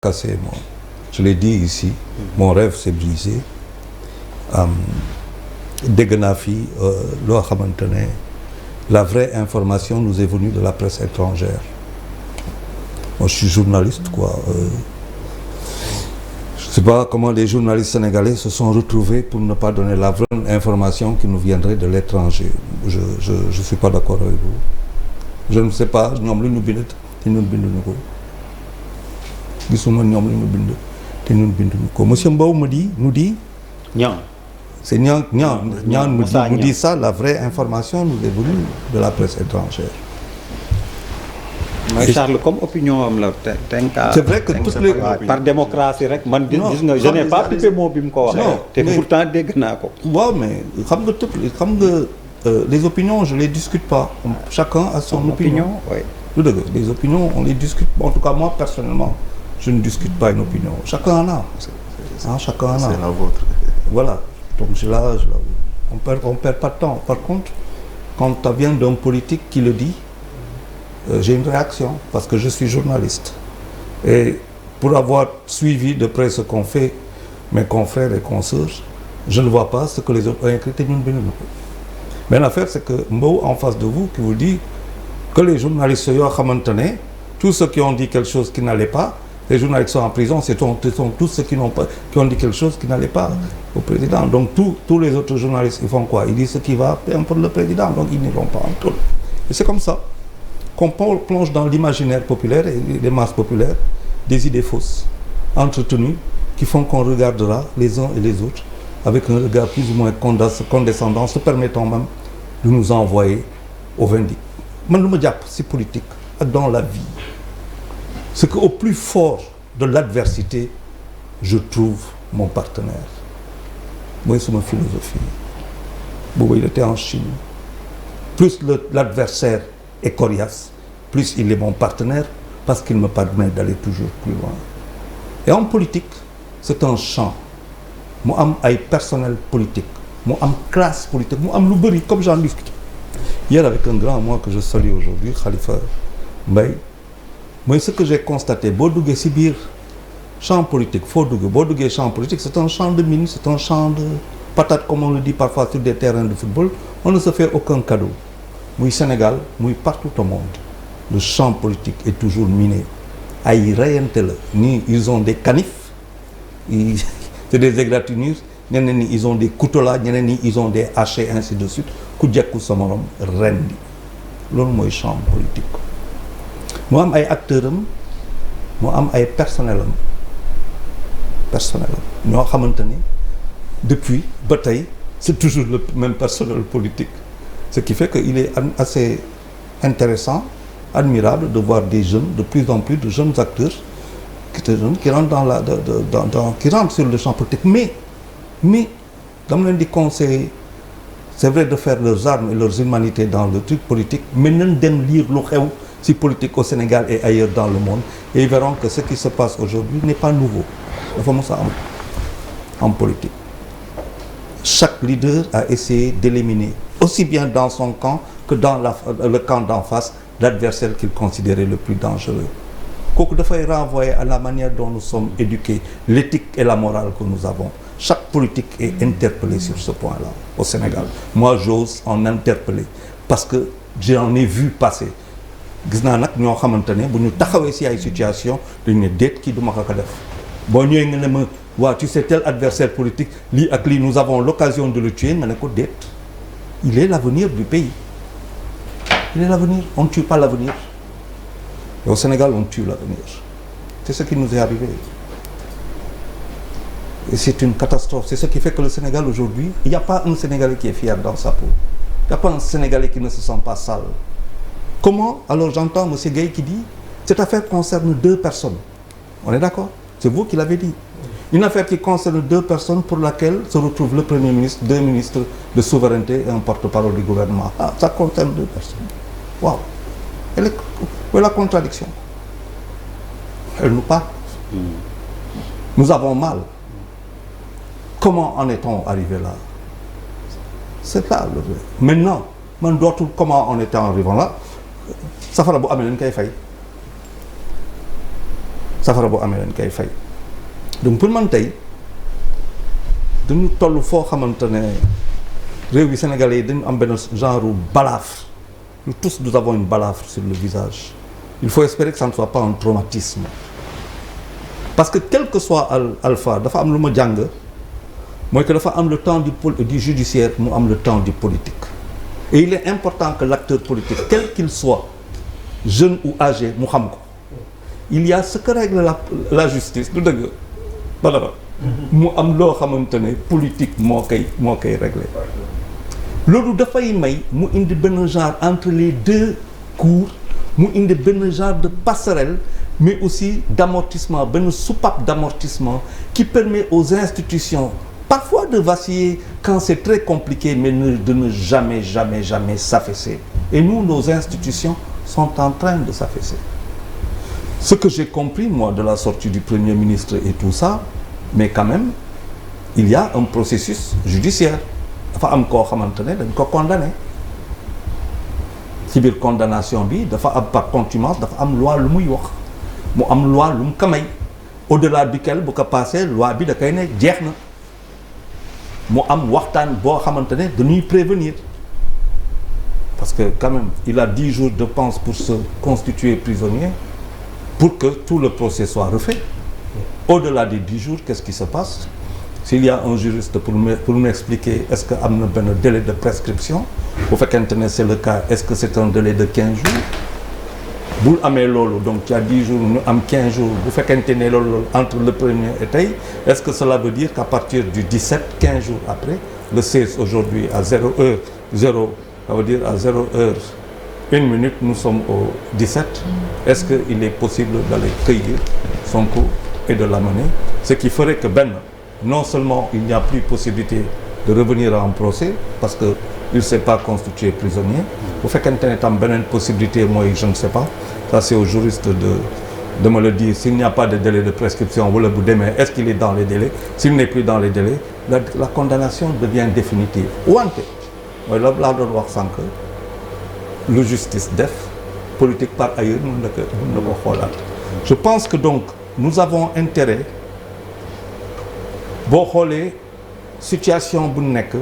cassé, moi. Je l'ai dit ici, mon rêve s'est brisé. Dégg naa fi loo xamante ne la vraie information nous est venue de la presse étrangère. Moi, je suis journaliste, quoi. Je ne sais pas comment les journalistes sénégalais se sont retrouvés pour ne pas donner la vraie information qui nous viendrait de l'étranger. Je suis pas d'accord avec vous. Je ne sais pas ñoom lu ñu bind te ñun binduñu ko gisuma ñoom lu ñu bind te ñun binduñu ko. Monsieur Mbow nous dit c'est Niang nous dit ça, la vraie information nous est venue de la presse étrangère. mooy Charles comme opinion am la tenka. C'est vrai que toutes les par démocratie rek man gis nga je n'ai pas pipé moo bi mu ko waxee. te pourtant dégg naa ko. waaw mais xam nga les opinions je les discute pas. Chacun a son opinion. Oui. Lu dëgg les opinions on les discute. En tout cas moi personnellement je ne discute pas une opinion. Chacun en a. Chacun en a. C'est la vôtre. Voilà. Donc on perd pas de temps. Par contre, quand ça vient d'un politique qui le dit, j'ai une réaction parce que je suis journaliste. Et pour avoir suivi de près ce qu'ont fait mes confrères et consoeurs, je ne vois pas ce que les autres ont écrit. Mais l'affaire, c'est que Mbow en face de vous qui vous dit que les journalistes yoo xamante ne tous ceux qui ont dit quelque chose qui n'allait pas, les journalistes sont en prison, ce sont tous ceux qui ont dit quelque chose qui n'allait pas au président. Donc tous les autres journalistes, ils font quoi? Ils disent ce qui va pour le président, donc ils n'iront pas en tout. Et c'est comme ça qu'on plonge dans l'imaginaire populaire et les masses populaires des idées fausses, entretenues, qui font qu'on regardera les uns et les autres avec un regard plus ou moins condescendant, se permettant même de nous envoyer au vindicte. Man lu ma jàpp ci politique ak dans la vie, c'est qu'au plus fort de l'adversité, je trouve mon partenaire. Moi, c'est ma philosophie. Bobo, il était en Chine. Plus l'adversaire est coriace, plus il est mon partenaire parce qu'il me permet d'aller toujours plus loin. Et en politique, c'est un champ. Mu am ay personnel politique, mu am classe politique, mu am lu bëri comme j'en discute. Hier avec un grand moi que je salue aujourd'hui, Khalifa Mbaye, mooy ce que j'ai constaté boo duggee ci biir champ politique foo dugg boo duggee champ politique c'est un champ de mine, c'est un champ de patates comme on le dit parfois sur des terrains de football. On ne se fait aucun cadeau. Muy Sénégal muy partout au monde le champ politique est toujours miné. Ay reyante la nii ils ont des canifs, c'est des égratignures, ñeneen ñi ils ont des couteaux là, ñeneen ñi ils ont des hachets ainsi de suite ku jekku sa morom rendi. Loolu mooy champ politique. Mu am ay acteurs am mu am ay personnel ñoo xamante ni depuis ba tey c'est toujours le même personnel politique, ce qui fait que il est assez intéressant, admirable de voir des jeunes, de plus en plus de jeunes acteurs qui rentrent qui rentrent sur le champ politique. Mais dama leen di conseiller, c'est vrai de faire leurs armes et leurs humanités dans le truc politique, mais nañ dem lire lu xew ci politique au Sénégal et ailleurs dans le monde et ils verront que ce qui se passe aujourd'hui n'est pas nouveau. Dafa mos a am en politique. Chaque leader a essayé d'éliminer aussi bien dans son camp que dans le camp d'en face l'adversaire qu'il considérait le plus dangereux. Kooku dafay renvoyer à la manière dont nous sommes éduqués, l'éthique et la morale que nous avons. Chaque politique est interpellée sur ce point-là au Sénégal. Moi, j'ose en interpeller parce que j'en ai vu passer. Gis naa nag ñoo xamante ne bu ñu taxawee ci ay situation dañu ne déet kii du ma ko def boo ñëwee nga ne ma waaw tu sais tel adversaire politique lii ak lii nous avons l'occasion de le tuer nga ne ko déet. Il est l'avenir du pays. Il est l'avenir. On ne tue pas l'avenir. Et au Sénégal, on tue l'avenir. C'est ce qui nous est arrivé. Et c'est une catastrophe. C'est ce qui fait que le Sénégal aujourd'hui, il n'y a pas un Sénégalais qui est fier dans sa peau. Il n'y a pas un Sénégalais qui ne se sent pas sale. Comment? Alors j'entends M. Gueye qui dit cette affaire concerne 2 personnes. On est d'accord? C'est vous qui l'avez dit. Une affaire qui concerne 2 personnes pour laquelle se retrouvent le Premier ministre, 2 ministres de souveraineté et un porte-parole du gouvernement. Ah, ça concerne 2 personnes. Waouh! Où est la contradiction? Elle nous parle. Nous avons mal. Comment en est-on arrivé là? C'est là le vrai. Maintenant, man dootul comment on était arrivé là. Safara bu amee dañ koy fay. safara bu amee dañ koy fay donc pour man tey dañu toll foo xamante ne réew yi sénégalais yi dañu am benn genre balafre. Nous tous nous avons une balafre sur le visage. Il faut espérer que ça ne soit pas un traumatisme. Parce que quel que soit Alpha dafa am lu ma jàng mooy que dafa am le temps du judiciaire mu am le temps du politique. Et il est important que l'acteur politique quel qu'il soit jeune ou âgé mu xam ko. Il y a ce que règle la justice du dëgg bala mu am loo xamante ne politique moo koy régler. Loolu dafay may mu indi benn genre entre les deux cours mu indi benn genre de passerelle mais aussi d'amortissement benn soupape d'amortissement qui permet aux institutions parfois de vaciller quand c'est très compliqué mais de ne jamais s'affaisser. Et nous, nos institutions sont en train de s'affaisser. Ce que j'ai compris moi de la sortie du Premier ministre et tout ça, mais quand même il y a un processus judiciaire. Dafa am koo xamante ne dañ ko condamné ci biir condamnation bi dafa am par contumace dafa am loi lu muy wax mu am loi lu mu ko may au-delà duquel bu ko passé loi bi da koy ne jeex na mu am waxtaan boo xamante ne dañuy prévenir parce que quand même il a 10 jours de panse pour se constituer prisonnier pour que tout le procès soit refait. Au-delà des 10 jours qu'est-ce qui se passe? S'il y a un juriste pour m'expliquer est-ce que am na benn délai de prescription bu fekkente ne c'est le cas est-ce que c'est un délai de 15 jours bul amee loolu donc tu as 10 jours ñu am 15 jours bu fekkente ne loolu entre le premier et tey est-ce que cela veut dire qu'à partir du 17 15 jours après le 16 aujourd'hui à 0 heure 0 ça veut dire à 0 heure 1 minute nous sommes au 17 est-ce que il est possible d'aller cueillir Sonko et de l'amener ce qui ferait que non seulement il n'y a plus possibilité de revenir en procès parce que il s'est pas constitué prisonnier bu fekkente ne tam beneen possibilité mooy je ne sais pas ça c'est aux juristes de me le dire s'il n'y a pas de délai de prescription wala bu demee est-ce qu'il est dans les délais s'il n'est plus dans les délais la condamnation devient définitive wante mooy la laa doon wax sànq lu justice def politique par ailleurs mën na ko xoolaat je pense que donc nous avons intérêt boo xoolee situation bu nekk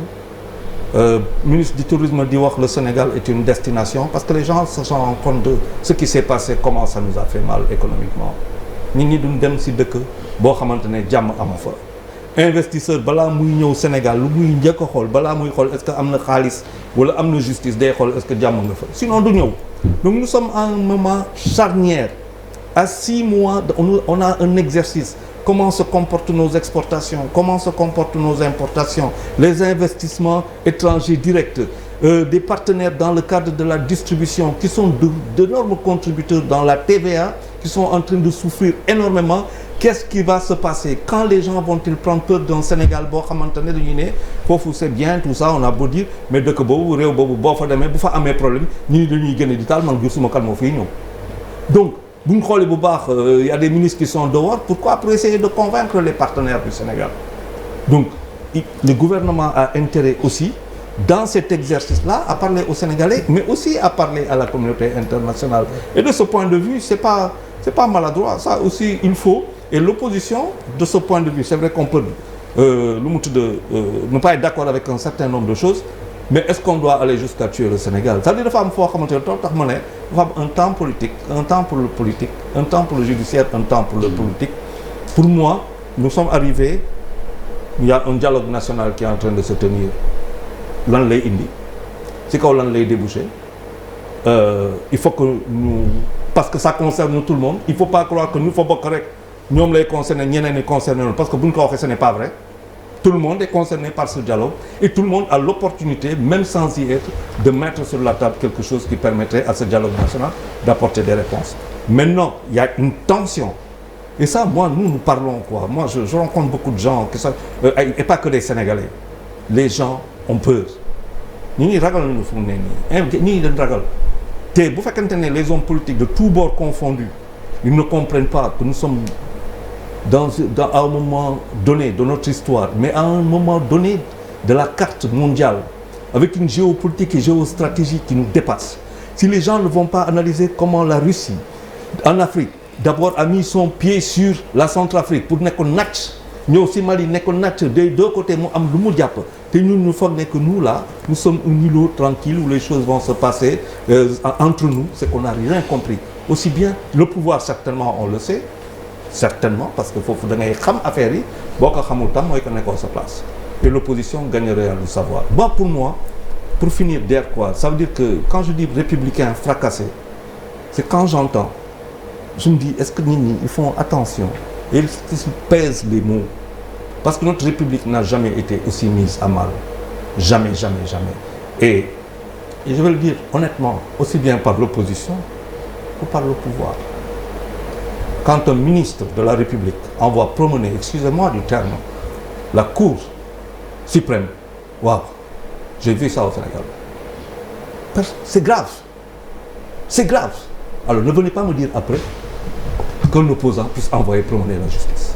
ministre du tourisme di wax le Sénégal est une destination parce que les gens se sont rendus compte de ce qui s'est passé comment ça nous a fait mal économiquement nit ñi duñ dem ci dëkk boo xamante ne jàmm amu fa investisseur balaa muy ñëw Sénégal lu muy njëkk a xool balaa muy xool est-ce que am na xaalis wala am na justice day xool est-ce que jàmm nga fa sinon du ñëw donc nous sommes à un moment charnière à 6 mois on a un exercice. Comment se comportent nos exportations, comment se comportent nos importations, les investissements étrangers directs, des partenaires dans le cadre de la distribution qui sont d'énormes contributeurs dans la TVA, qui sont en train de souffrir énormément. Qu'est-ce qui va se passer? Quand les gens vont-ils prendre peur d'un Sénégal boo xamante ne dañuy ne foofu c'est bien tout ça on a beau dire mais dëkk boobu réew boobu boo fa demee bu fa amee problème ñii dañuy génne di taal man gisuma kan moo fiy ñëw donc bu ñu xoolee bu baax y a des ministres qui sont dehors pourquoi pour essayer de convaincre les partenaires du Sénégal donc le gouvernement a intérêt aussi dans cet exercice-là à parler aux Sénégalais mais aussi à parler à la communauté internationale et de ce point de vue c'est pas maladroit ça aussi il faut et l'opposition de ce point de vue c'est vrai qu'on peut ne pas être d'accord avec un certain nombre de choses mais est-ce qu'on doit aller jusqu'à tuer le Sénégal c'est-à-dire dafa am foo xamante ne tax ma ne dafa am un temps politique un temps pour le politique un temps pour le judiciaire un temps pour le politique pour moi nous sommes arrivés il y a un dialogue national qui est en train de se tenir lan lay indi ci kaw lan lay déboucher il faut que nous parce que ça concerne tout le monde il faut pas croire que ñu fa bokk rek ñoom lay concerner ñeneen ñi concerner parce que bu ñu ko waxee ce n'est pas vrai tout le monde est concerné par ce dialogue et tout le monde a l'opportunité même sans y être de mettre sur la table quelque chose qui permettrait à ce dialogue national d'apporter des réponses maintenant il y a une tension et ça moi nous parlons quoi moi je rencontre beaucoup de gens qui sont et pas que des Sénégalais les gens ont peur ñi ragal nañu fu mu ne nii ñi dañ ragal te bu fekkente ne les hommes politiques de tous bords confondus ils ne comprennent pas que nous sommes à un moment donné de notre histoire mais à un moment donné de la carte mondiale avec une géopolitique et géostratégie qui nous dépasse si les gens ne vont pas analyser comment la Russie en Afrique d'abord a mis son pied sur la Centrafrique pour nekk natch ñëw si Mali nekk natch des deux côtés mu am lu mu jàpp te ñun ñu foog ne que nous là nous sommes un îlot tranquille où les choses vont se passer entre nous, c'est qu'on n'a rien compris. Aussi bien le pouvoir, certainement on le sait, certainement, parce que foofu da ngay xam affaire yi boo ko xamul tam mooy que nekkoo sa place, et l'opposition gagnerait à le savoir. Bon, pour moi, pour finir dire quoi, ça veut dire que quand je dis républicain fracassé, c'est quand j'entends, je me dis est-ce que nit ñi ils font attention et ils pèsent les mots, parce que notre république n'a jamais été aussi mise à mal, jamais, jamais, jamais. Et je vais le dire honnêtement, aussi bien par l'opposition que par le pouvoir. Quand un ministre de la République envoie promener, excusez-moi du terme, la Cour suprême, waouh, j'ai vu ça au Sénégal. C'est grave. C'est grave. Alors ne venez pas me dire après qu'un opposant puisse envoyer promener la justice.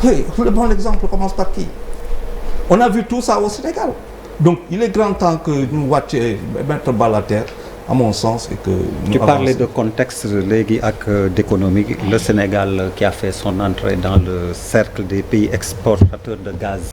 Oui, le bon exemple commence par qui? On a vu tout ça au Sénégal. Donc il est grand temps que nous watchions mettre bas la terre, à mon sens, et que nous Tu parlais avancions. de contexte léegi ak d'économie, le Sénégal qui a fait son entrée dans le cercle des pays exportateurs de gaz.